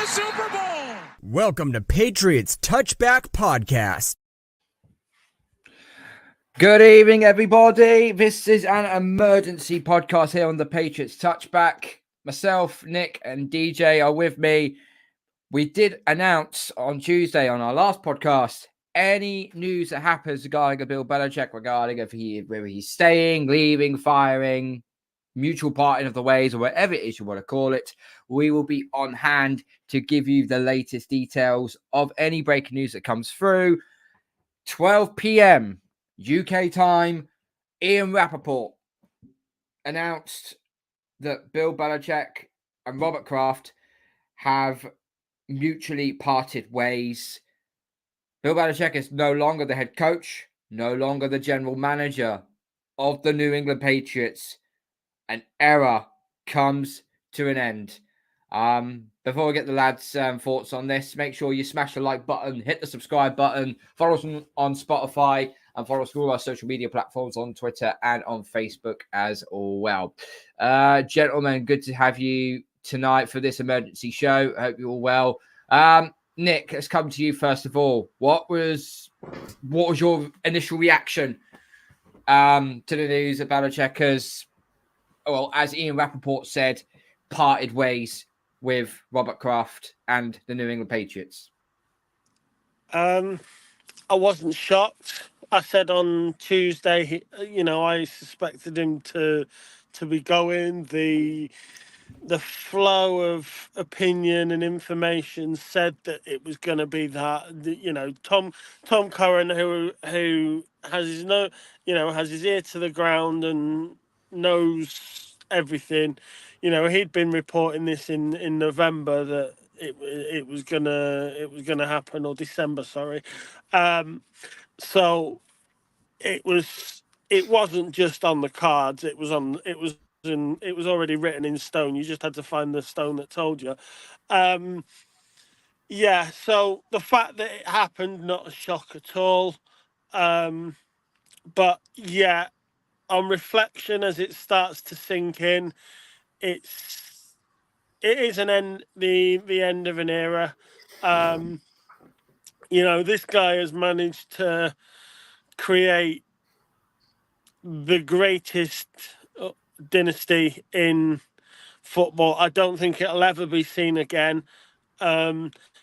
the Super Bowl. Welcome to Patriots Touchback Podcast. Good evening, everybody. This is an emergency podcast here on the Patriots Touchback. Myself, Nick, and DJ are with me. We did announce on Tuesday on our last podcast any news that happens regarding Bill Belichick, regarding whether he's staying, leaving, firing, mutual parting of the ways, or whatever it is you want to call it. We will be on hand to give you the latest details of any breaking news that comes through. 12 p.m. UK time, Ian Rappaport announced that Bill Belichick and Robert Kraft have mutually parted ways. Bill Belichick is no longer the head coach, no longer the general manager of the New England Patriots. An era comes to an end. Before we get the lads' thoughts on this, make sure you smash the like button, hit the subscribe button, follow us on Spotify, and follow us on all our social media platforms on Twitter and on Facebook as well. Gentlemen, good to have you tonight for this emergency show. I hope you're all well. Nick, let's come to you first of all. What was your initial reaction to the news about Belichick as Ian Rappaport said, parted ways with Robert Kraft and the New England Patriots? I wasn't shocked. I said on Tuesday, I suspected him to be going. The flow of opinion and information said that it was going to be that. Tom Curran, who has his ear to the ground and knows everything. He'd been reporting this in November that it was gonna happen, or December, sorry. So it wasn't just on the cards. It was already written in stone. You just had to find the stone that told you. So the fact that it happened, not a shock at all. But yeah, on reflection, as it starts to sink in, it is the end of an era. This guy has managed to create the greatest dynasty in football. I don't think it'll ever be seen again.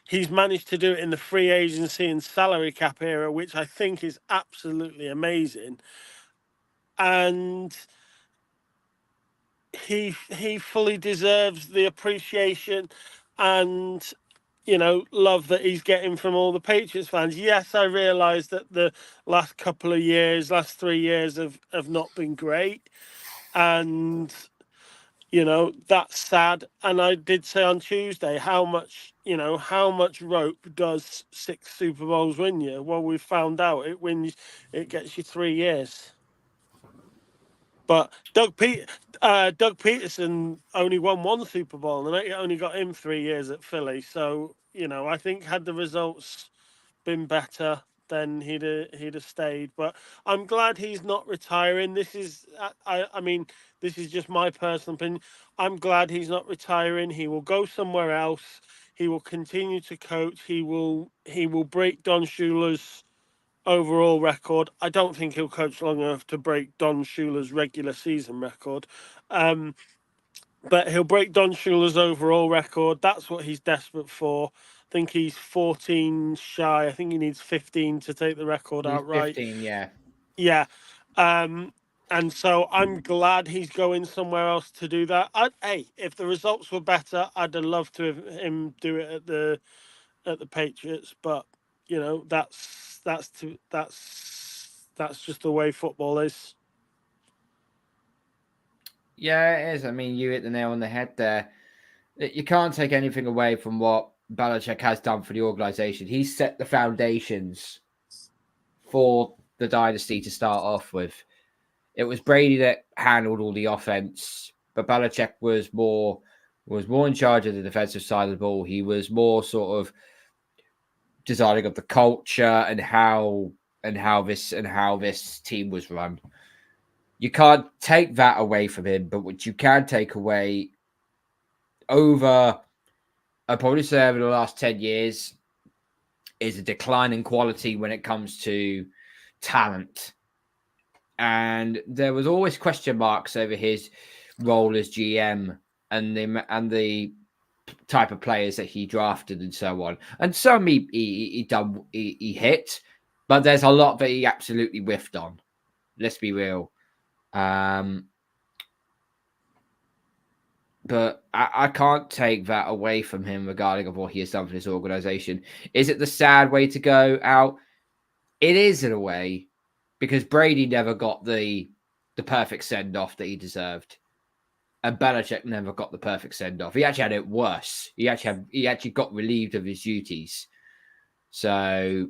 He's managed to do it in the free agency and salary cap era, which I think is absolutely amazing. And he fully deserves the appreciation and love that he's getting from all the Patriots fans. Yes, I realise that the last 3 years have not been great, and that's sad. And I did say on Tuesday how much rope does 6 Super Bowls win you? Well, we found out it gets you 3 years. But Doug Peterson only won 1 Super Bowl, and it only got him 3 years at Philly. So I think had the results been better, then he'd have stayed. But I'm glad he's not retiring. This is this is just my personal opinion. I'm glad he's not retiring. He will go somewhere else. He will continue to coach. He will break Don Shula's overall record. I don't think he'll coach long enough to break Don Shula's regular season record. But he'll break Don Shula's overall record. That's what he's desperate for. I think he's 14 shy. I think he needs 15 to take the record outright. 15, yeah. Yeah. And so I'm glad he's going somewhere else to do that. If the results were better, I'd have loved to have him do it at the Patriots. But that's just the way football is. Yeah, it is. I mean, you hit the nail on the head there. You can't take anything away from what Belichick has done for the organization. He's set the foundations for the dynasty to start off with. It was Brady that handled all the offense, but Belichick was more in charge of the defensive side of the ball. He was more sort of designing of the culture and how this team was run. You can't take that away from him, but what you can take away over I'd probably say over the last 10 years is a decline in quality when it comes to talent. And there was always question marks over his role as GM and the type of players that he drafted and so on. And some he hit, but there's a lot that he absolutely whiffed on. Let's be real. But I can't take that away from him regarding of what he has done for this organization. Is it the sad way to go out? It is in a way, because Brady never got the perfect send-off that he deserved. And Belichick never got the perfect send-off. He actually had it worse. He actually got relieved of his duties. So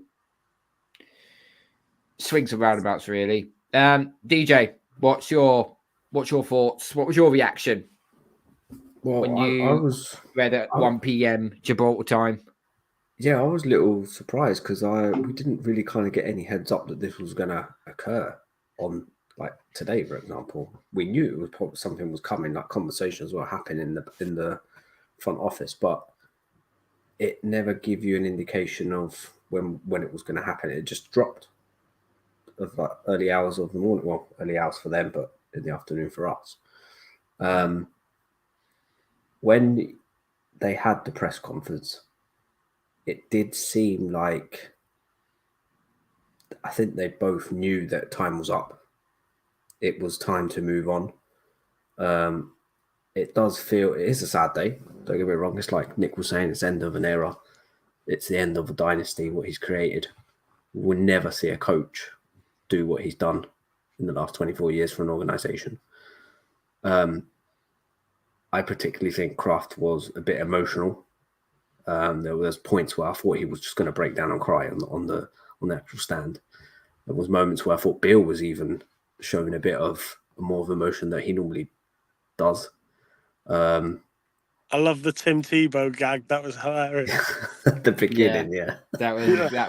swings and roundabouts, really. DJ, what's your thoughts? What was your reaction? Well, when you I was read at 1 p.m. Gibraltar time? Yeah, I was a little surprised because we didn't really kind of get any heads up that this was going to occur on like today, for example. We knew it was probably something was coming, like conversations were happening in the front office, but it never gave you an indication of when it was going to happen. It just dropped of like early hours of the morning. Well, early hours for them, but in the afternoon for us. When they had the press conference, it did seem like I think they both knew that time was up. It was time to move on. It does feel it is a sad day. Don't get me wrong. It's like Nick was saying, it's the end of an era. It's the end of a dynasty, what he's created. We'll never see a coach do what he's done in the last 24 years for an organization. I particularly think Kraft was a bit emotional. There was points where I thought he was just going to break down and cry on the actual stand. There was moments where I thought Bill was even showing a bit of more of emotion that he normally does. I love the Tim Tebow gag. That was hilarious. At the beginning, yeah. That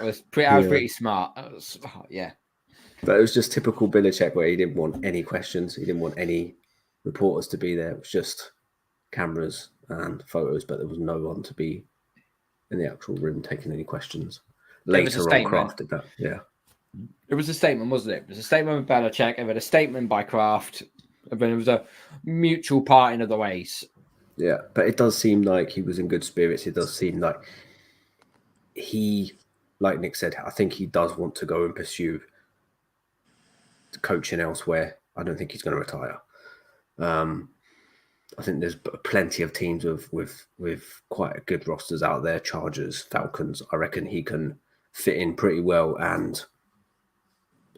was pretty smart. Yeah. But it was just typical Belichick where he didn't want any questions. He didn't want any reporters to be there. It was just cameras and photos, but there was no one to be in the actual room taking any questions. Later on, Kraft did that. Yeah. It was a statement, wasn't it? It was a statement by Belichick, and then a statement by Kraft, and then it was a mutual parting of the ways. Yeah, but it does seem like he was in good spirits. It does seem like he, like Nick said, I think he does want to go and pursue coaching elsewhere. I don't think he's going to retire. I think there's plenty of teams with quite good rosters out there. Chargers, Falcons. I reckon he can fit in pretty well, and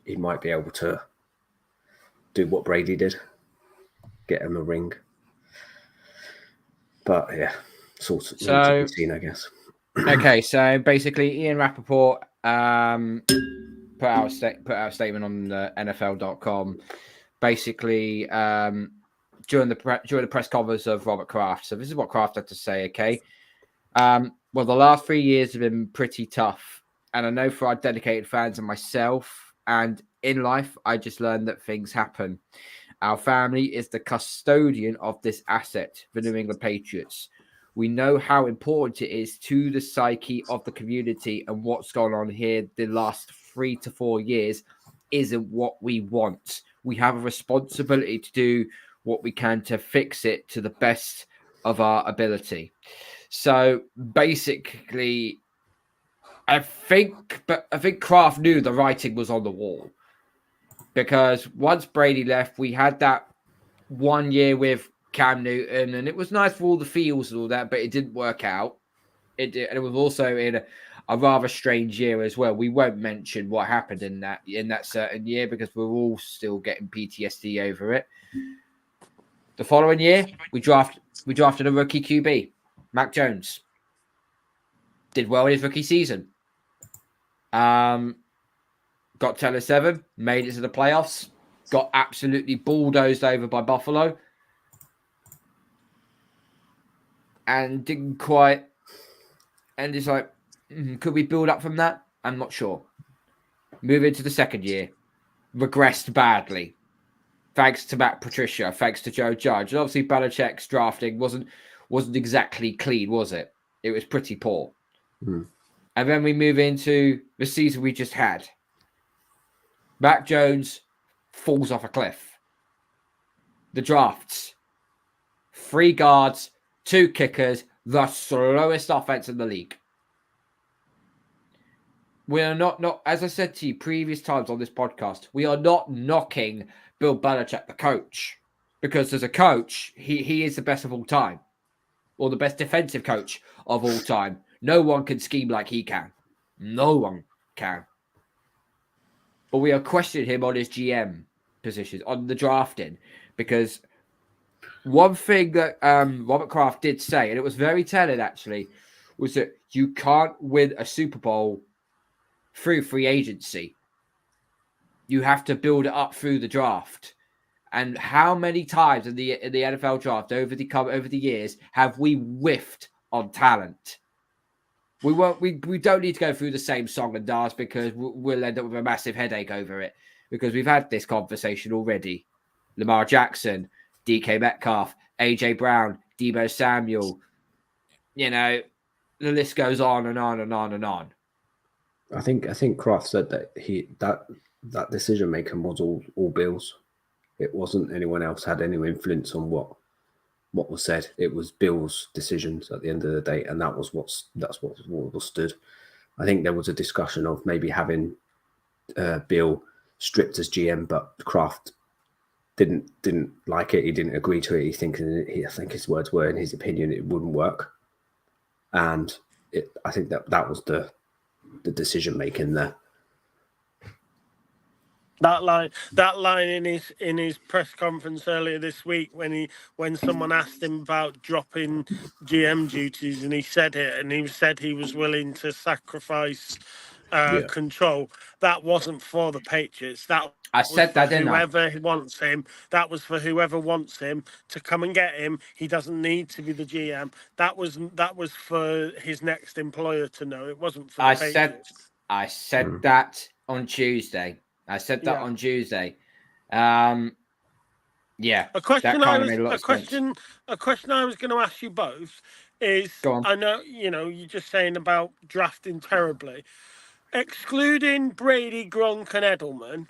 he might be able to do what Brady did, get him a ring. But yeah, sort of to be seen, I guess. Okay, so basically, Ian Rappaport put out a statement on the NFL.com. Basically, during the press conference of Robert Kraft. So this is what Kraft had to say. Okay, well, the last 3 years have been pretty tough, and I know for our dedicated fans and myself, and in life, I just learned that things happen. Our family is the custodian of this asset, the New England Patriots. We know how important it is to the psyche of the community, and what's gone on here the last 3 to 4 years isn't what we want. We have a responsibility to do what we can to fix it to the best of our ability. So basically, I think Kraft knew the writing was on the wall, because once Brady left, we had that 1 year with Cam Newton, and it was nice for all the feels and all that, but it didn't work out. And it was also in a rather strange year as well. We won't mention what happened in that certain year because we're all still getting PTSD over it. The following year, we drafted a rookie QB, Mac Jones. Did well in his rookie season. Got 10-7, made it to the playoffs, got absolutely bulldozed over by Buffalo, and didn't quite. And it's like, could we build up from that? I'm not sure. Move into the second year, regressed badly. Thanks to Matt Patricia, thanks to Joe Judge. And obviously, Belichick's drafting wasn't exactly clean, was it? it was pretty poor. Mm. And then we move into the season we just had. Mac Jones falls off a cliff. The drafts, 3 guards, 2 kickers, the slowest offense in the league. We are not, as I said to you previous times on this podcast, we are not knocking Bill Belichick, the coach, because as a coach, he is the best of all time, or the best defensive coach of all time. No one can scheme like he can. No one can. But we are questioning him on his GM positions, on the drafting, because one thing that Robert Kraft did say, and it was very telling actually, was that you can't win a Super Bowl through free agency. You have to build it up through the draft. And how many times in the NFL draft over the years have we whiffed on talent? We don't need to go through the same song and dance because we'll end up with a massive headache over it, because we've had this conversation already. Lamar Jackson, DK Metcalf, AJ Brown, Deebo Samuel, the list goes on and on and on and on. I think Kraft said that that decision making was all Bill's. It wasn't anyone else had any influence on what was said. It was Bill's decisions at the end of the day, and that's what was stood. I think there was a discussion of maybe having Bill stripped as GM, but Kraft didn't like it. He didn't agree to it. I think his words were, in his opinion, it wouldn't work. And I think that was the decision making there. That line in his press conference earlier this week when someone asked him about dropping GM duties, and he said it, and he said he was willing to sacrifice control. That wasn't for the Patriots. That I said that, didn't I? Whoever wants him, that was for whoever wants him to come and get him. He doesn't need to be the GM. That was for his next employer to know. It wasn't for the Patriots. I said that on Tuesday. A question I was going to ask you both is, I know you're just saying about drafting terribly, excluding Brady, Gronk, and Edelman,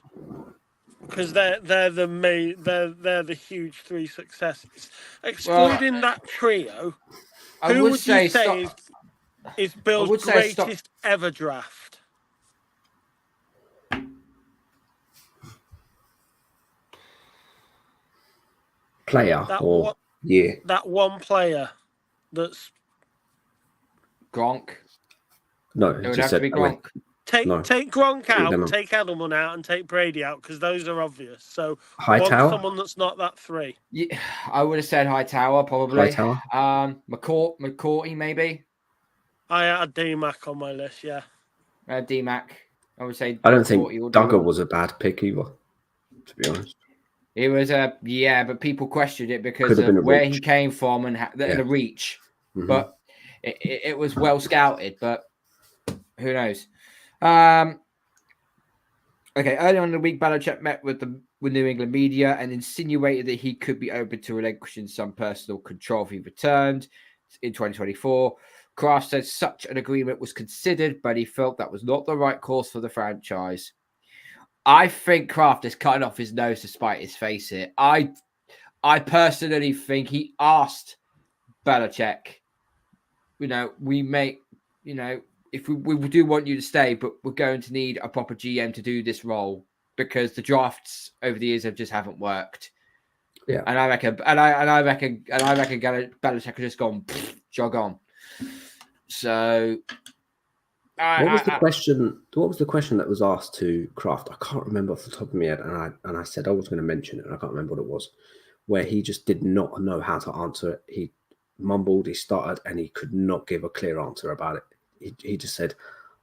because they're the huge 3 successes. Excluding that trio, who would you say is Bill's greatest ever draft? Player that one player that's Gronk. No, it would have to be Gronk. Take Gronk out, take Edelman out, and take Brady out, because those are obvious. So someone that's not that 3. Yeah, I would have said Hightower probably. Hightower. McCourty maybe. I had D-Mac on my list. Yeah. D-Mac. I would say. I don't think Duggar was a bad pick either, to be honest. It was but people questioned it because of where he came from and the reach. Mm-hmm. But it was well scouted, but who knows? Okay, early on in the week, Belichick met with New England media and insinuated that he could be open to relinquishing some personal control if he returned in 2024. Kraft said such an agreement was considered, but he felt that was not the right course for the franchise. I think Kraft is cutting off his nose to spite his face here. I personally think he asked Belichick, if we do want you to stay, but we're going to need a proper GM to do this role because the drafts over the years haven't worked. Yeah, and I reckon Belichick has just gone jog on. So. What was the question that was asked to Kraft? I can't remember off the top of my head, and I said I was going to mention it, and I can't remember what it was. Where he just did not know how to answer it. He mumbled, he stuttered, and he could not give a clear answer about it. He just said,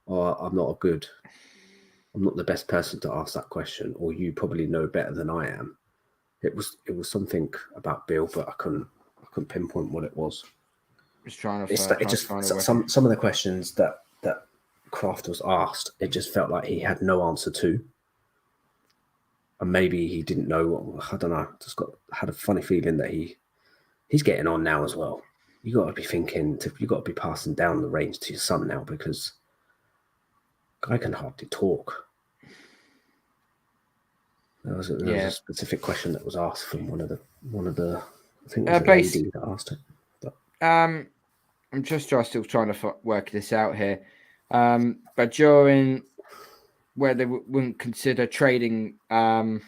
"Oh, I'm not the best person to ask that question, or you probably know better than I am." It was something about Bill, but I couldn't pinpoint what it was. Some of the questions that Kraft was asked, it just felt like he had no answer to, and maybe he didn't know. I don't know. Just had a funny feeling that he's getting on now as well. you got to be thinking, you got to be passing down the reins to your son now, because guy can hardly talk. There was a specific question that was asked from one of the I think it was a lady that asked it. But. I'm just still trying to work this out here. But during where they wouldn't consider trading return,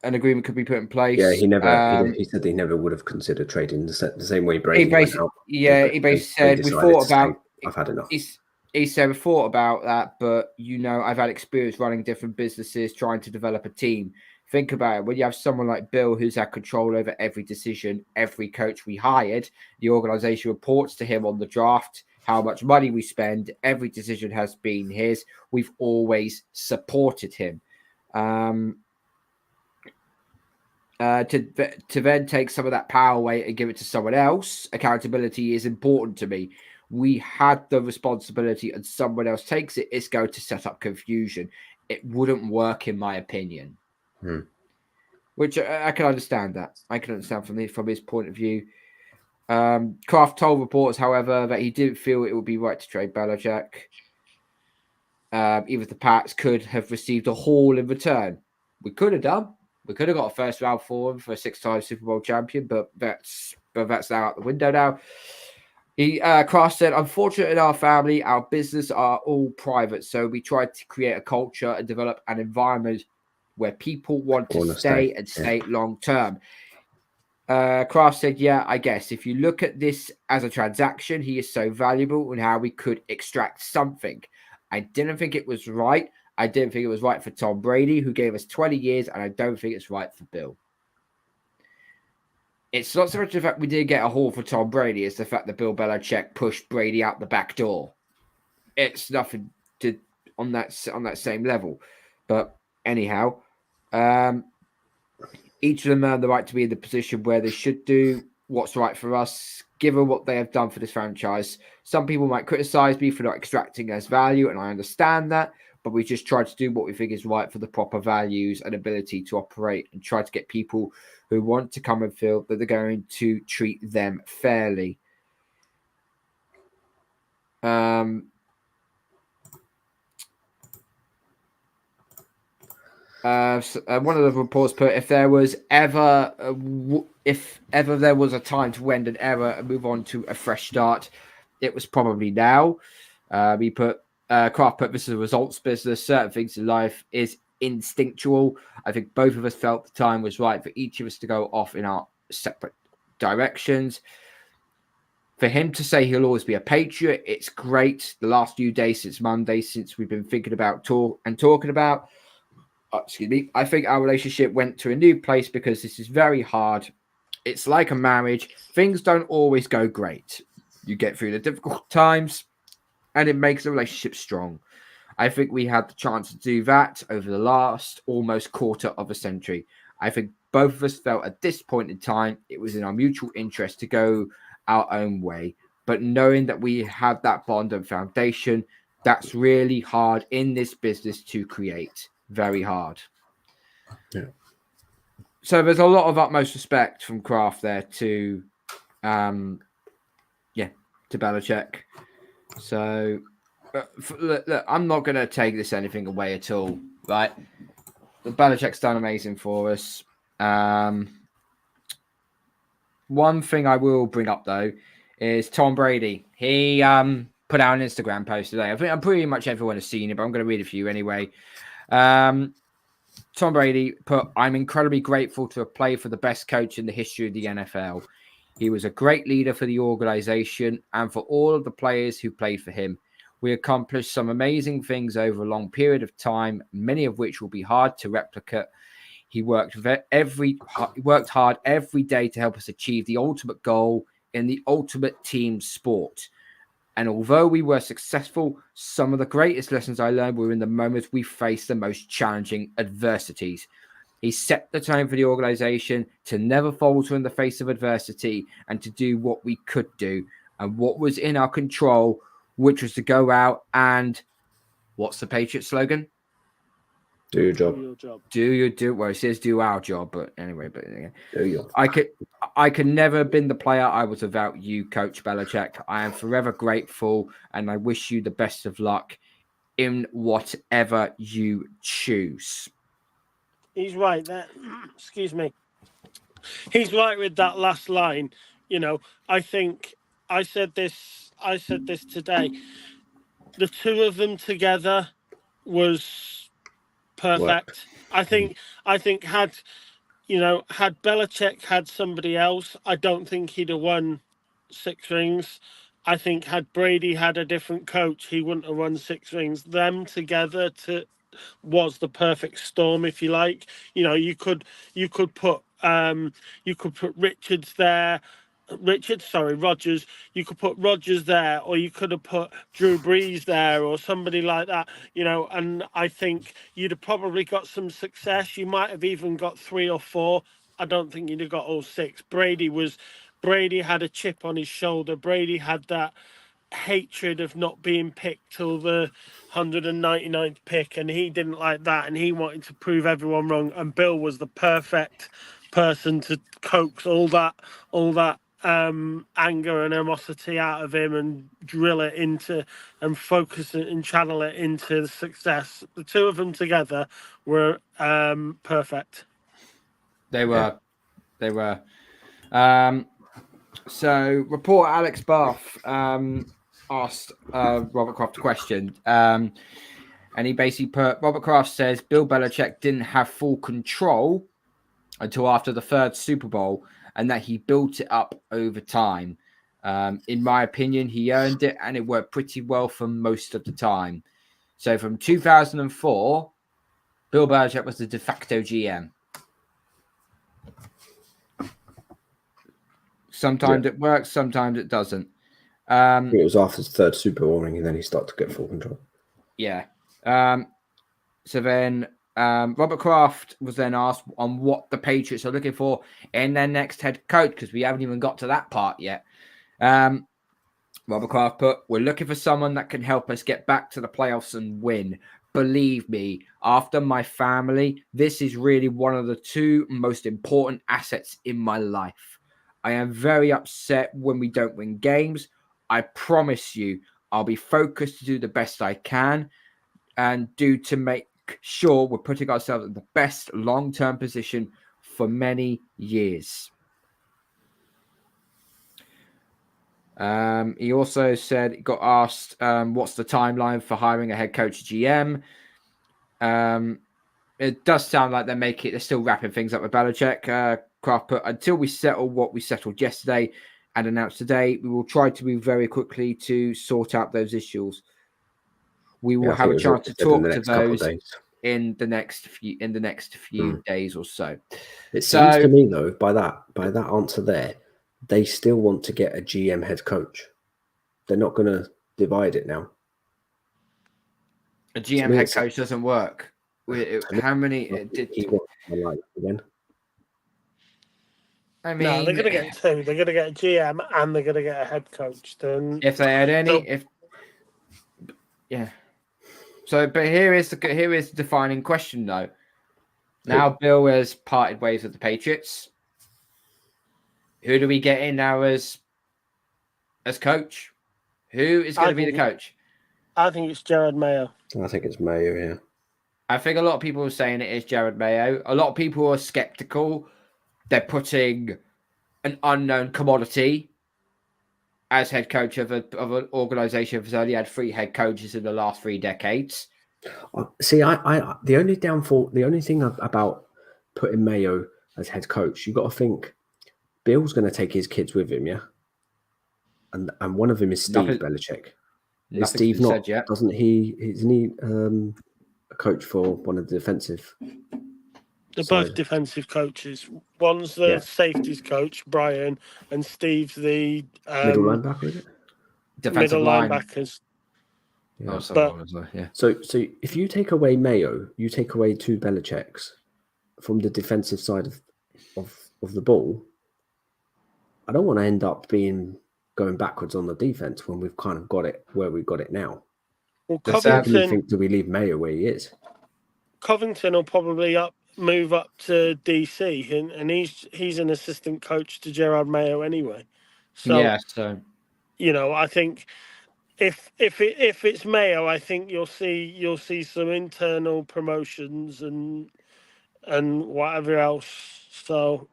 an agreement could be put in place. Yeah, he never. He said he never would have considered trading the same way Brady went out. Yeah, he basically said we thought about. I've had enough. He said we thought about that, but I've had experience running different businesses, trying to develop a team. Think about it. When you have someone like Bill who's had control over every decision, every coach we hired, the organization reports to him on the draft, how much money we spend. Every decision has been his. We've always supported him. To then take some of that power away and give it to someone else, accountability is important to me. We had the responsibility and someone else takes it, it's going to set up confusion. It wouldn't work, in my opinion. Which I can understand that. I can understand from his point of view. Kraft told reporters, however, that he didn't feel it would be right to trade Belichick. Even the Pats could have received a haul in return. We could have done. We could have got a first round for him for a 6-time Super Bowl champion, but that's now out the window now. Kraft said, unfortunately, in our family, our business are all private, so we tried to create a culture and develop an environment where people want to stay and stay long term. Kraft said, yeah, I guess if you look at this as a transaction, he is so valuable and how we could extract something. I didn't think it was right. I didn't think it was right for Tom Brady, who gave us 20 years, and I don't think it's right for Bill. It's not so much the fact we did get a haul for Tom Brady, it's the fact that Bill Belichick pushed Brady out the back door. It's nothing to on that same level. But anyhow, each of them earn the right to be in the position where they should do what's right for us, given what they have done for this franchise. Some people might criticize me for not extracting as value, and I understand that, but we just try to do what we think is right for the proper values and ability to operate, and try to get people who want to come and feel that they're going to treat them fairly. One of the reports put, if there was ever there was a time to end an era and move on to a fresh start, it was probably now. Kraft put, this is a results business. Certain things in life is instinctual. I think both of us felt the time was right for each of us to go off in our separate directions. For him to say he'll always be a Patriot, it's great. The last few days since Monday, since we've been thinking about talking about, I think our relationship went to a new place because this is very hard. It's like a marriage. Things don't always go great. You get through the difficult times, and it makes the relationship strong. I think we had the chance to do that over the last almost quarter of a century. I think both of us felt at this point in time it was in our mutual interest to go our own way. But knowing that we have that bond and foundation, that's really hard in this business to create. Very hard. Yeah. So there's a lot of utmost respect from Kraft there to Belichick. So look, I'm not going to take this anything away at all, right? Belichick's done amazing for us. One thing I will bring up, though, is Tom Brady. He put out an Instagram post today. I think pretty much everyone has seen it, but I'm going to read it for you anyway. Tom Brady put, I'm incredibly grateful to have played for the best coach in the history of the NFL. He was a great leader for the organization and for all of the players who played for him. We accomplished some amazing things over a long period of time, many of which will be hard to replicate. He worked hard every day to help us achieve the ultimate goal in the ultimate team sport. And although we were successful, some of the greatest lessons I learned were in the moments we faced the most challenging adversities. He set the tone for the organization to never falter in the face of adversity and to do what we could do and what was in our control, which was to go out and, what's the Patriots slogan? Do your job. Do your job. Well, it says do our job, but anyway, but yeah. Do your. I could never have been the player I was without you, Coach Belichick. I am forever grateful, and I wish you the best of luck in whatever you choose. He's right there. Excuse me. He's right with that last line. You know, I think I said this today. The two of them together was perfect. I think had Belichick had somebody else, I don't think he'd have won 6 rings. I think had Brady had a different coach, he wouldn't have won 6 rings. Them together was the perfect storm, if you like. You know, you could put Richards there. Rodgers. You could put Rodgers there, or you could have put Drew Brees there, or somebody like that. You know, and I think you'd have probably got some success. You might have even got 3 or 4. I don't think you'd have got all 6. Brady had a chip on his shoulder. Brady had that hatred of not being picked till the 199th pick, and he didn't like that, and he wanted to prove everyone wrong. And Bill was the perfect person to coax all that anger and animosity out of him and drill it into and focus it and channel it into the success. The two of them together were perfect. They were. So reporter Alex Bath asked Robert Kraft a question, and he basically put, Robert Kraft says Bill Belichick didn't have full control until after the 3rd Super Bowl, and that he built it up over time. In my opinion, he earned it, and it worked pretty well for most of the time. So from 2004, Bill Belichick was the de facto GM. Sometimes it works, sometimes it doesn't. It was after his 3rd Super Bowl ring, and then he started to get full control. Yeah. So then Robert Kraft was then asked on what the Patriots are looking for in their next head coach, because we haven't even got to that part yet. Robert Kraft put, we're looking for someone that can help us get back to the playoffs and win. Believe me, after my family, this is really one of the 2 most important assets in my life. I am very upset when we don't win games. I promise you, I'll be focused to do the best I can and do to make sure we're putting ourselves in the best long-term position for many years. He also said, he got asked, what's the timeline for hiring a head coach GM? It does sound like they're still wrapping things up with Belichick. Kraft put, until we settle what we settled yesterday and announced today, we will try to move very quickly to sort out those issues. We will have a chance to talk to those in the next few days or so. It seems to me, though, by that answer there, they still want to get a GM head coach. They're not going to divide it now. A GM head coach doesn't work. How many did he want again? I mean, no, they're going to get 2. They're going to get a GM and they're going to get a head coach. Then, if they had any, So, but here is the defining question, though. Now Bill has parted ways with the Patriots. Who do we get in now as coach? Who is going to be the coach? I think it's Jared Mayo. I think it's Mayo, yeah. I think a lot of people are saying it is Jared Mayo. A lot of people are skeptical. They're putting an unknown commodity as head coach of an organization that's only had 3 head coaches in the last 3 decades. See, I the only thing about putting Mayo as head coach, you got to think Bill's going to take his kids with him, yeah. And one of them is Steve Belichick. Is Steve not? Doesn't he? Isn't he a coach for one of the defensive? They're both defensive coaches. One's the safeties coach, Brian, and Steve's the middle linebacker, is it? Defensive linebackers. Yeah. So if you take away Mayo, you take away 2 Belichicks from the defensive side of the ball. I don't want to end up going backwards on the defense when we've kind of got it where we've got it now. Well, Do we leave Mayo where he is? Covington will probably move up to DC, and he's an assistant coach to Gerard Mayo anyway. So So I think if it's Mayo, I think you'll see some internal promotions and whatever else. So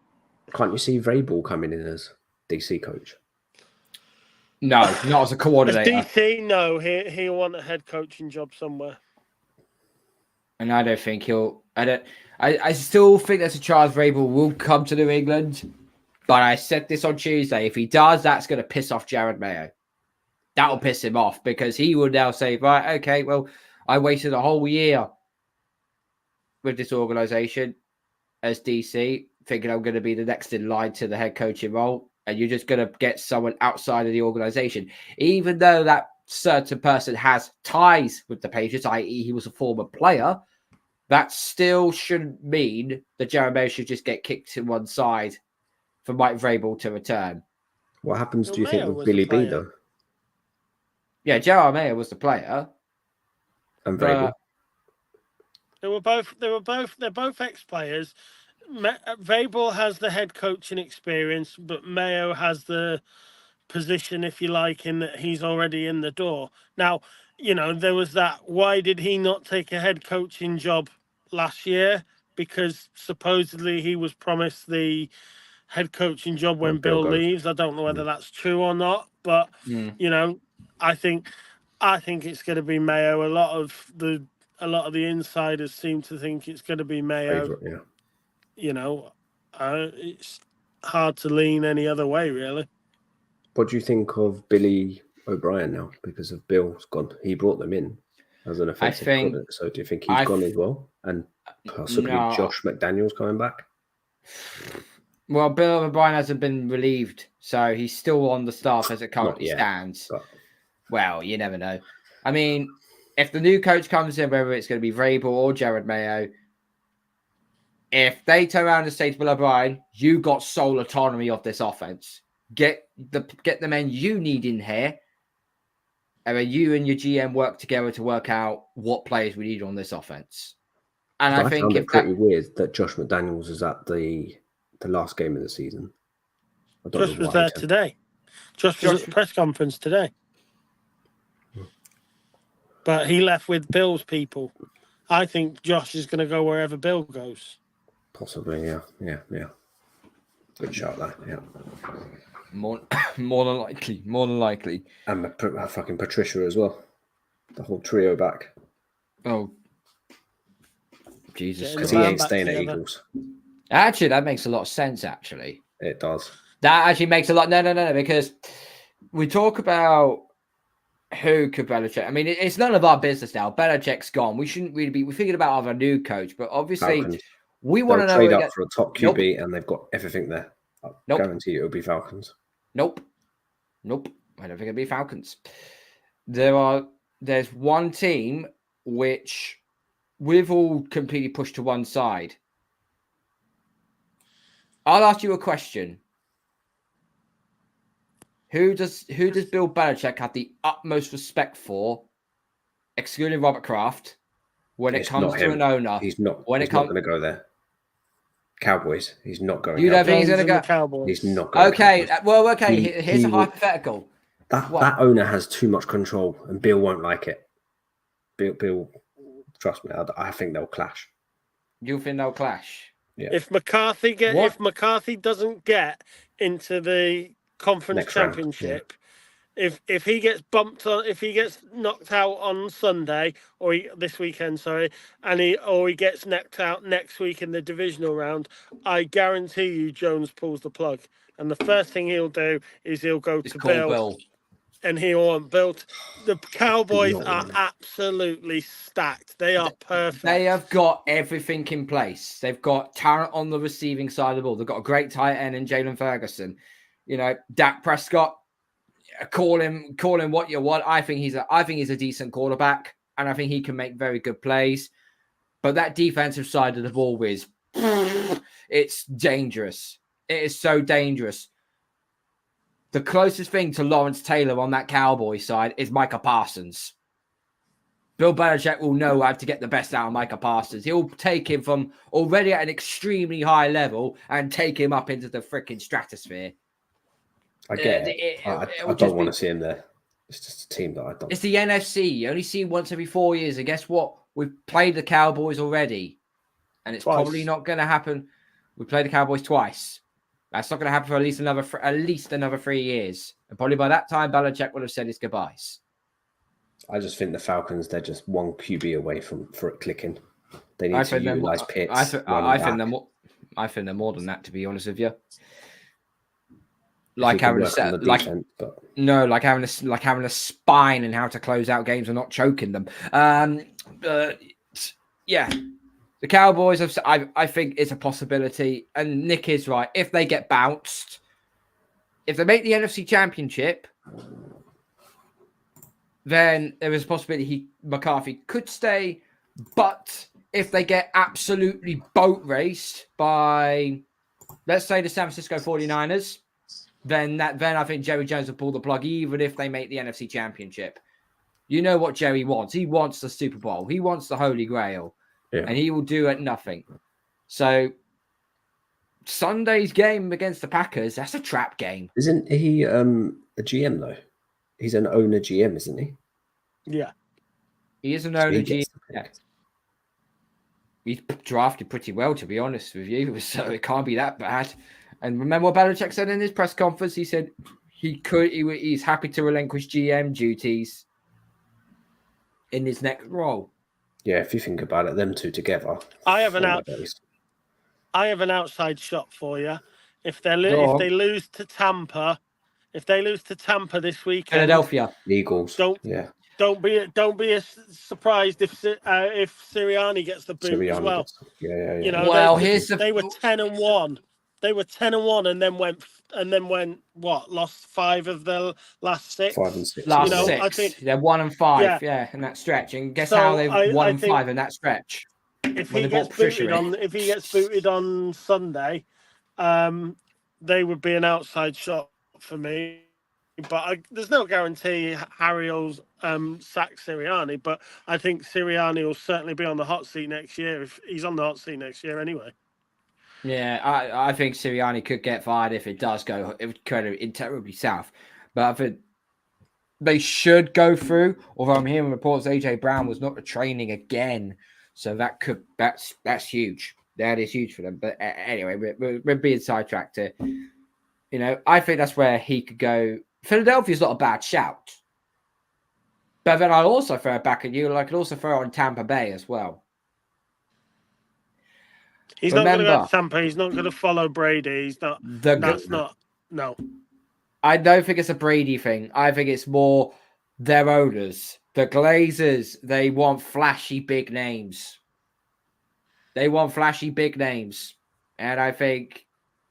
Can't you see Vrabel coming in as DC coach? no, not as a as coordinator. DC, no, he'll want a head coaching job somewhere. And I don't think he'll. I still think there's a chance Vrabel will come to New England. But I said this on Tuesday. If he does, that's going to piss off Jared Mayo. That'll piss him off because he will now say, right, okay, well, I waited a whole year with this organization as DC, thinking I'm going to be the next in line to the head coaching role. And you're just going to get someone outside of the organization, even though that certain person has ties with the Patriots, i.e., he was a former player. That still shouldn't mean that Jared Mayo should just get kicked to one side for Mike Vrabel to return. What happens, do you think, Mayo with was Billy the B, player. though? Yeah, Gerard Mayo was the player. And Vrabel? They're both ex-players. Vrabel has the head coaching experience, but Mayo has the position, if you like, in that he's already in the door. Now, there was that, why did he not take a head coaching job last year? Because supposedly he was promised the head coaching job when Bill goes. leaves. I don't know whether that's true or not, but I think it's going to be Mayo. A lot of the insiders seem to think it's going to be Mayo. Favorite, yeah. It's hard to lean any other way, really. What do you think of Billy O'Brien now? Because of Bill's gone. He brought them in as an offensive coordinator. So do you think he's gone as well? And possibly Josh McDaniels coming back? Well, Bill O'Brien hasn't been relieved, so he's still on the staff as it currently stands. But... Well, you never know. I mean, if the new coach comes in, whether it's going to be Vrabel or Jared Mayo, if they turn around and say to Bill O'Brien, you got sole autonomy of this offense, get the men you need in here, and then you and your GM work together to work out what players we need on this offense. And I think found it pretty weird that Josh McDaniels is at the last game of the season. Josh was there today. Josh was at the press conference today. But he left with Bill's people. I think Josh is going to go wherever Bill goes. Possibly, yeah. Good shot, that, yeah. More than likely. And fucking Patricia as well. The whole trio back. Oh, Jesus. Because he ain't staying at Eagles. Actually, that makes a lot of sense, actually. It does. That actually makes a lot... No, because we talk about who could Belichick... I mean, it's none of our business now. Belichick's gone. We shouldn't really be... We're thinking about our new coach, but obviously... Falcons. We want to know... Trade up for a top QB, and they've got everything there. I guarantee you it'll be Falcons. Nope. I don't think it'll be Falcons. There's one team which we've all completely pushed to one side. I'll ask you a question. Who does Bill Belichick have the utmost respect for, excluding Robert Kraft, when it comes to an owner? He's not going to go there. Cowboys. He's not going. You don't think he's going to go? Cowboys. He's not going. Okay. Well, okay. Here's a hypothetical. That owner has too much control, and Bill won't like it. Bill, trust me, I think they'll clash. You think they'll clash? Yeah. If McCarthy doesn't get into the conference championship, if he gets bumped on, if he gets knocked out on Sunday this weekend, and he gets knocked out next week in the divisional round, I guarantee you Jones pulls the plug, and the first thing he'll do is he'll go to Bill. And he want built. The Cowboys are absolutely stacked. They are perfect. They have got everything in place. They've got talent on the receiving side of the ball. They've got a great tight end in Jalen Ferguson. Dak Prescott. Call him what you want. I think he's a decent quarterback, and I think he can make very good plays. But that defensive side of the ball it's dangerous. It is so dangerous. The closest thing to Lawrence Taylor on that Cowboy side is Micah Parsons. Bill Belichick will know how to get the best out of Micah Parsons. He'll take him from already at an extremely high level and take him up into the freaking stratosphere. I get it. I don't want to see him there. It's just a team that I don't. It's the NFC. You only see once every 4 years. And guess what? We've played the Cowboys already. And it's probably not going to happen. We played the Cowboys twice. That's not going to happen for at least another 3 years. And probably by that time, Belichick would have said his goodbyes. I just think the Falcons, they're just one QB away for it clicking. They need to utilize Pitts. I think they're more than that, to be honest with you. Like having a spine and how to close out games and not choking them. Yeah, the Cowboys. I think it's a possibility, and Nick is right. If they get bounced, if they make the NFC Championship, then there is a possibility McCarthy could stay. But if they get absolutely boat raced by, let's say, the San Francisco 49ers, then I think Jerry Jones will pull the plug, even if they make the NFC Championship. You know what Jerry wants. He wants the Super Bowl. He wants the Holy Grail. Yeah. And he will do it nothing. So Sunday's game against the Packers, that's a trap game. Isn't he a GM, though? He's an owner GM, isn't he? Yeah. He is an owner GM. Yeah. He's drafted pretty well, to be honest with you. So it can't be that bad. And remember what Belichick said in his press conference? He said he's happy to relinquish GM duties in his next role. Yeah, if you think about it, them two together. I have an outside shot for you. If they lose to Tampa, this weekend, Philadelphia Eagles. Don't be surprised if Sirianni gets the boot as well. Yeah. You know, they were 10-1. They were 10-1 and then went what? Lost 5 of their last 6. 5 and 6. Last 6. I think they're 1-5. Yeah, in that stretch. And guess how they've 1-5 in that stretch. If he gets booted on Sunday, they would be an outside shot for me. But there's no guarantee Harry will sack Sirianni. But I think Sirianni will certainly be on the hot seat next year. If he's on the hot seat next year anyway. Yeah, I think Sirianni could get fired if it does go terribly south. But I think they should go through. Although I'm hearing reports AJ Brown was not training again, so that's huge. That is huge for them. But anyway, we're being sidetracked here. You know, I think that's where he could go. Philadelphia's not a bad shout. But then I'll also throw it back at you. I could also throw on Tampa Bay as well. He's not going to go to Tampa. He's not going to follow Brady. He's not. No. I don't think it's a Brady thing. I think it's more their owners. The Glazers, they want flashy big names. And I think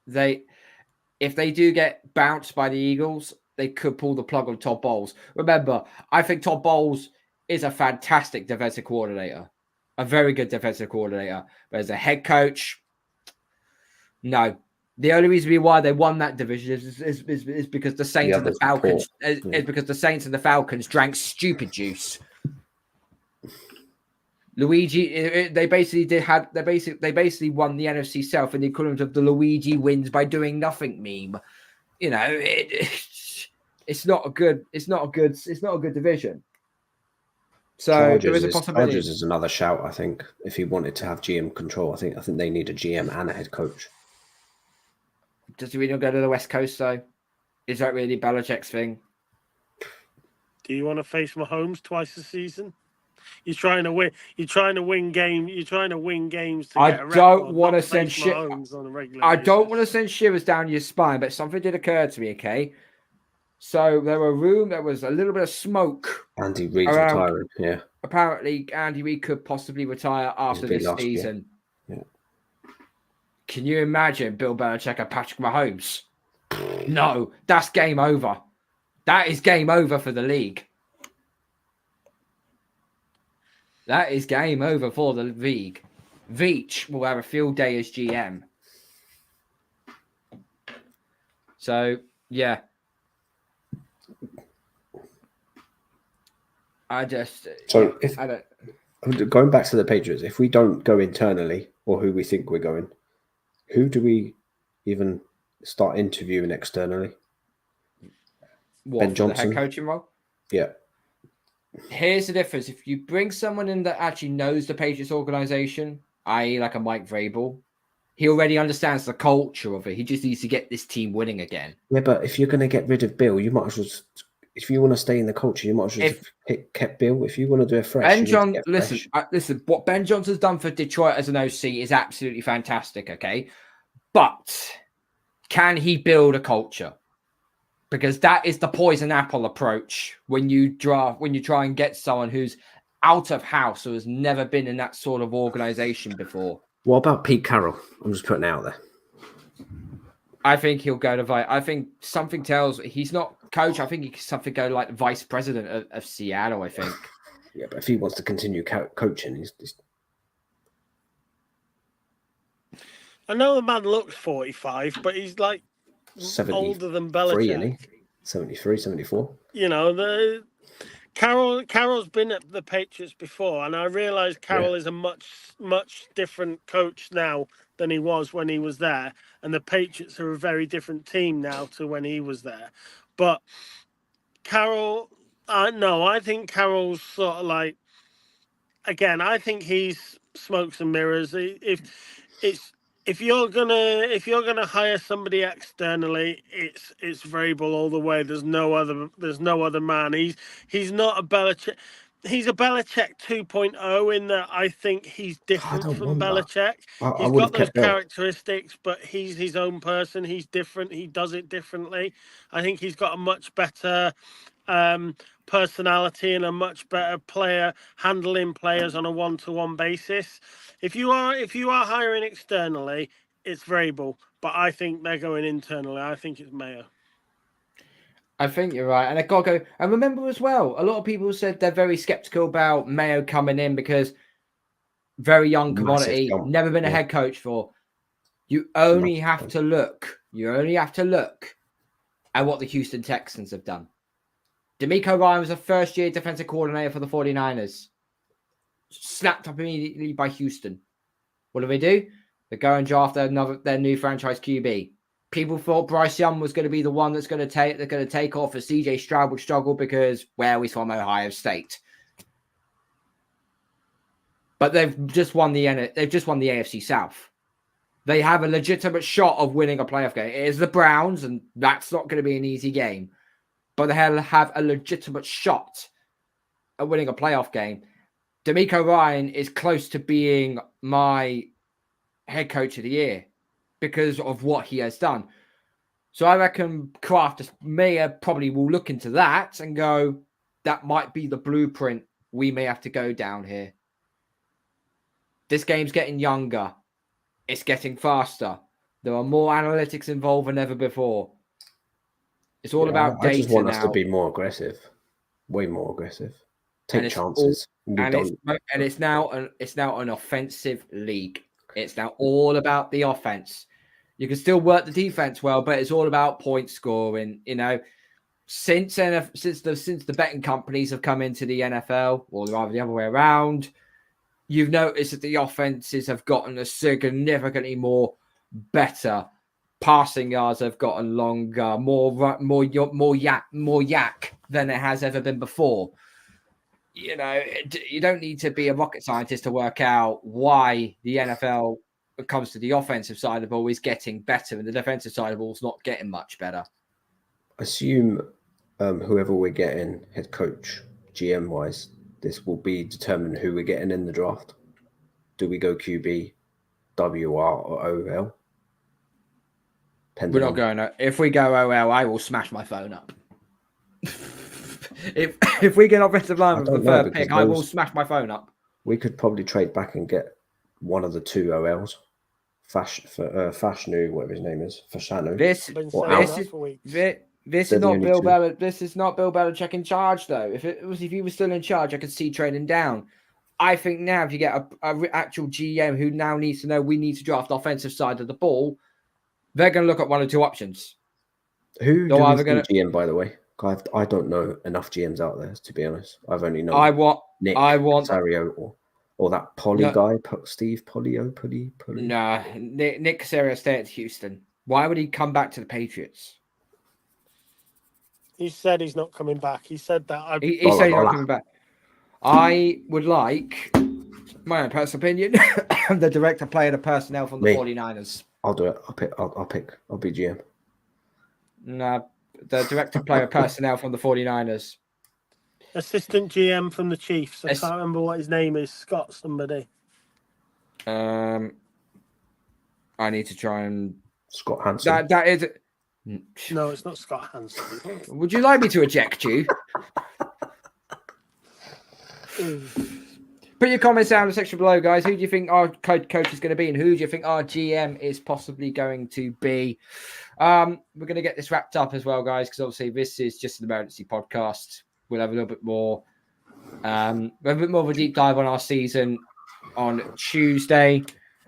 if they do get bounced by the Eagles, they could pull the plug on Todd Bowles. Remember, I think Todd Bowles is a fantastic defensive coordinator. A very good defensive coordinator. But as a head coach, no. The only reason why they won that division is because the Saints and the Falcons is because the Saints and the Falcons drank stupid juice. Luigi, they basically won the NFC South in the equivalent of the Luigi wins by doing nothing meme. You know, it's not a good division. So there is a possibility. Chargers is another shout, I think. If he wanted to have GM control, I think they need a GM and a head coach. Does he really not go to the West Coast though? Is that really Belichick's thing? Do you want to face Mahomes twice a season? You're trying to win. You're trying to win games. You're trying to win games. I don't want to send don't want to send shivers down your spine, but something did occur to me. Okay, so there was a little bit of smoke. Andy Reid's retiring. Yeah. Apparently, Andy Reid could possibly retire after this season. Yeah. Can you imagine Bill Belichick and Patrick Mahomes? No, that's game over. That is game over for the league. That is game over for the league. Veach will have a field day as GM. So, yeah. I just So I don't. going back to the Patriots, if we don't go internally or who we think we're going, who do we even start interviewing externally? What Ben for the head Johnson? coaching role? Yeah. Here's the difference: if you bring someone in that actually knows the Patriots organization, i.e., like a Mike Vrabel, he already understands the culture of it. He just needs to get this team winning again. Yeah, but if you're going to get rid of Bill, you might as well. If you want to stay in the culture, you might as well have kept Bill. If you want to do it fresh, you need to get fresh. Listen. What Ben Johnson's done for Detroit as an OC is absolutely fantastic. Okay, but can he build a culture? Because that is the poison apple approach when you try and get someone who's out of house, who has never been in that sort of organization before. What about Pete Carroll? I'm just putting it out there. I think he'll go to vice. I think something tells he's not coach. I think he could something go like vice president of Seattle. I think. Yeah, but if he wants to continue coaching, he's I know the man looks 45, but he's like older than Belichick. 73, 74. You know, Carroll's been at the Patriots before, and I realise Carroll is a much different coach now than he was when he was there, and the Patriots are a very different team now to when he was there. But Carroll, I think Carroll's sort of like, again, I think he's smokes and mirrors. If you're gonna hire somebody externally, it's Vrabel all the way. There's no other man. He's not a Belichick. He's a Belichick 2.0 in that I think he's different from Belichick. He's got those characteristics, but he's his own person. He's different. He does it differently. I think he's got a much better personality and a much better player handling players on a one-to-one basis. If you are hiring externally, it's Vrabel, but I think they're going internally. I think it's Mayo. I think you're right, and I gotta go. And remember as well, a lot of people said they're very skeptical about Mayo coming in because very young commodity, never been a head coach for. You only have to look. You only have to look at what the Houston Texans have done. DeMeco Ryan was a first-year defensive coordinator for the 49ers. Snapped up immediately by Houston. What do? They go and draft their new franchise QB. People thought Bryce Young was going to be the one that's going to take off, as CJ Stroud would struggle because he's from Ohio State. But they've just won the AFC South. They have a legitimate shot of winning a playoff game. It is the Browns, and that's not going to be an easy game. But they have a legitimate shot at winning a playoff game. DeMeco Ryan is close to being my head coach of the year because of what he has done. So I reckon Kraft Mayor probably will look into that and go, that might be the blueprint we may have to go down here. This game's getting younger. It's getting faster. There are more analytics involved than ever before. It's all about data. I just want us to now. be more aggressive, way more aggressive. Take chances. It's now an offensive league. It's now all about the offense. You can still work the defense well, but it's all about point scoring. You know, since the betting companies have come into the NFL, or rather the other way around, you've noticed that the offenses have gotten a significantly more better. Passing yards have gotten longer, more yak than it has ever been before. You know, you don't need to be a rocket scientist to work out why the NFL, when it comes to the offensive side of the ball, is getting better and the defensive side of the ball is not getting much better. Assume whoever we're getting, head coach, GM wise, this will be determined who we're getting in the draft. Do we go QB, WR, or OL? We're not going. If we go OL, I will smash my phone up. If we get offensive line with the third pick, I will smash my phone up. We could probably trade back and get one of the two OLs. Fashanu, whatever his name is, Fashanu. This is not Bill Belichick. This is not Bill Belichick in charge, though. If he was still in charge, I could see trading down. I think now if you get a actual GM who now needs to know we need to draft offensive side of the ball, they're going to look at one or two options. Who do we GM, by the way? I don't know enough GMs out there, to be honest. I've only known I want Nick Casario or that Polly guy, Steve Polio. Nah, Nick Casario stay at Houston. Why would he come back to the Patriots? He said he's not coming back. He said that. He said he's not coming back. I would like, my own personal opinion, the director, player, the personnel from the 49ers. I'll do it. I'll be GM. Nah, the director, player, personnel from the 49ers. Assistant GM from the Chiefs. I can't remember what his name is. Scott somebody. I need to try and... Scott Hansen. That is... No, it's not Scott Hansen. Would you like me to eject you? Put your comments down in the section below, guys. Who do you think our coach is going to be, and who do you think our GM is possibly going to be? We're going to get this wrapped up as well, guys, because obviously this is just an emergency podcast. We'll have a little bit more, of a deep dive on our season on Tuesday,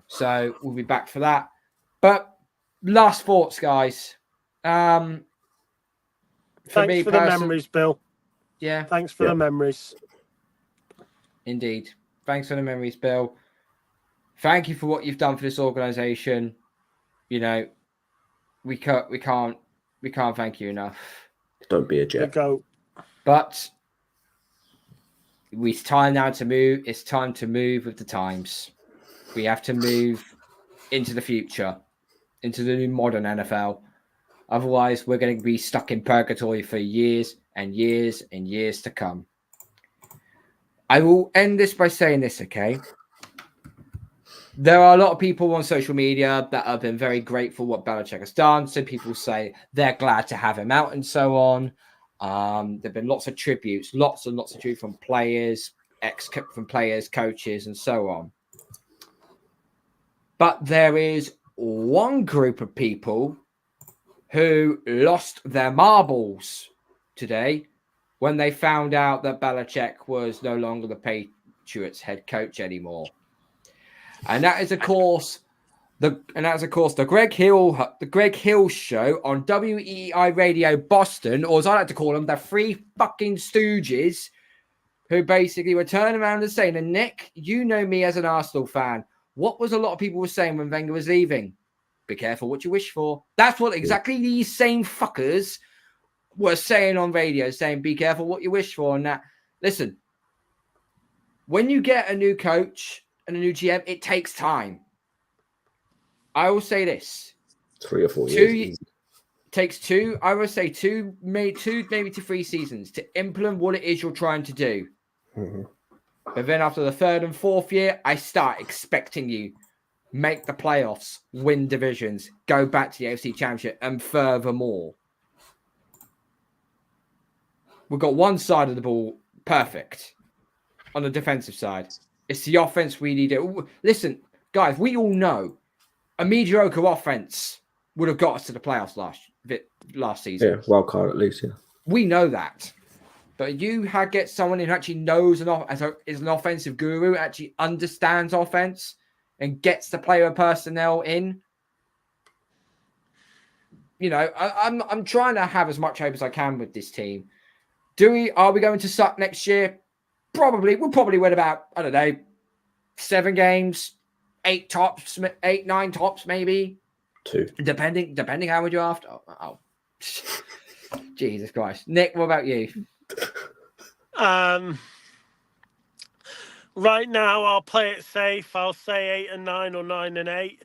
so we'll be back for that. But last thoughts, guys. Thanks for the memories, Bill. Yeah. Thanks for the memories. Indeed. Thanks for the memories, Bill. Thank you for what you've done for this organization. You know, we can't thank you enough. Don't be a jet. But it's time now to move. It's time to move with the times. We have to move into the future, into the new modern NFL. Otherwise, we're going to be stuck in purgatory for years and years and years to come. I will end this by saying this, okay? There are a lot of people on social media that have been very grateful what Belichick has done. Some people say they're glad to have him out and so on. There have been lots of tributes, lots and lots of tributes from players, coaches, and so on. But there is one group of people who lost their marbles today when they found out that Belichick was no longer the Patriots head coach anymore. And that is, of course, the Greg Hill show on WEI Radio Boston, or as I like to call them, the three fucking stooges, who basically were turning around and saying, and Nick, you know me as an Arsenal fan. What was a lot of people were saying when Wenger was leaving? Be careful what you wish for. That's what exactly these same fuckers were saying on radio, saying, be careful what you wish for. And that, listen, when you get a new coach and a new GM, it takes time. I will say this. 3 or 4 years. Takes two, I would say maybe to 3 seasons to implement what it is you're trying to do. Mm-hmm. But then after the 3rd and 4th year, I start expecting you make the playoffs, win divisions, go back to the AFC Championship, and furthermore. We've got one side of the ball perfect on the defensive side. It's the offense we need. Listen, guys, we all know a mediocre offense would have got us to the playoffs last season. Yeah, wild card at least, yeah. We know that. But you get someone who actually knows is an offensive guru, actually understands offense and gets the player personnel in. You know, I'm trying to have as much hope as I can with this team. Are we going to suck next year? Probably. We'll probably win about, I don't know, 7 games, 8 tops, 8, 9 tops, maybe. 2. Depending how we do after. Oh. Jesus Christ. Nick, what about you? Right now, I'll play it safe. I'll say 8 and 9 or 9 and 8.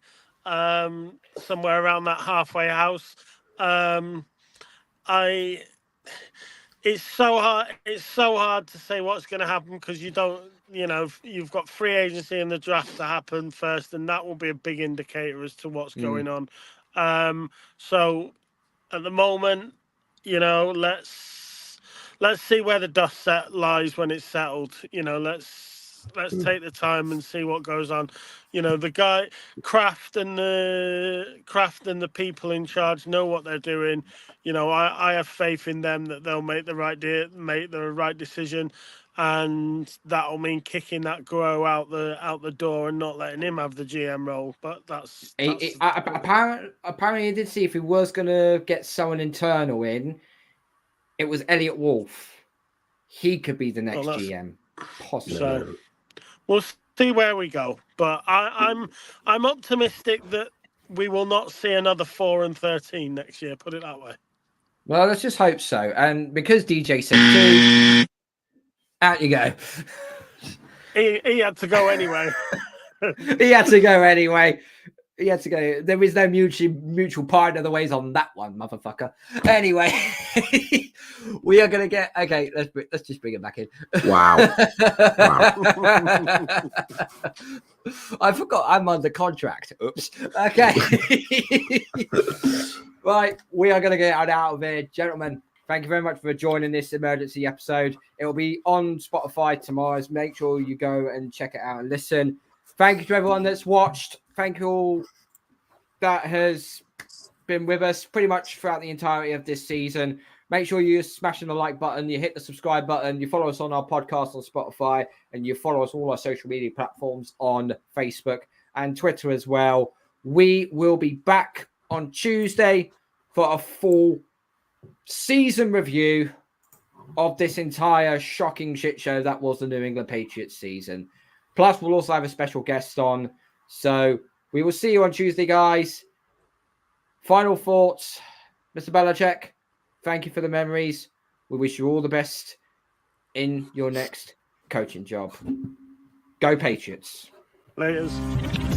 Somewhere around that halfway house. It's so hard to say what's going to happen because you've got free agency and the draft to happen first, and that will be a big indicator as to what's going on. So at the moment, let's see where the dust lies when it's settled. Let's take the time and see what goes on. The guy Kraft and the people in charge know what they're doing. I have faith in them that they'll make the right decision, and that'll mean kicking that Grow out the door and not letting him have the GM role. But that's apparently he did see if he was going to get someone internal in. it was Elliot Wolf. He could be the next that's- GM, possibly. So we'll see where we go. But I'm optimistic that we will not see another 4-13 next year. Put it that way. Well, let's just hope so. And because DJ said 2, out you go. He had to go anyway. He had to go anyway. He had to go. There is no mutual part of the ways on that one, motherfucker. Anyway, we are gonna get okay. Let's just bring it back in. Wow. I forgot I'm under contract. Oops. Okay. Right, we are gonna get out of here, gentlemen. Thank you very much for joining this emergency episode. It will be on Spotify tomorrow. So make sure you go and check it out and listen. Thank you to everyone that's watched. Thank you all that has been with us pretty much throughout the entirety of this season. Make sure you're smashing the like button, you hit the subscribe button, you follow us on our podcast on Spotify, and you follow us all our social media platforms on Facebook and Twitter as well. We will be back on Tuesday for a full season review of this entire shocking shit show that was the New England Patriots season. Plus, we'll also have a special guest on. So we will see you on Tuesday, guys. Final thoughts, Mr. Belichick. Thank you for the memories. We wish you all the best in your next coaching job. Go Patriots. Laters.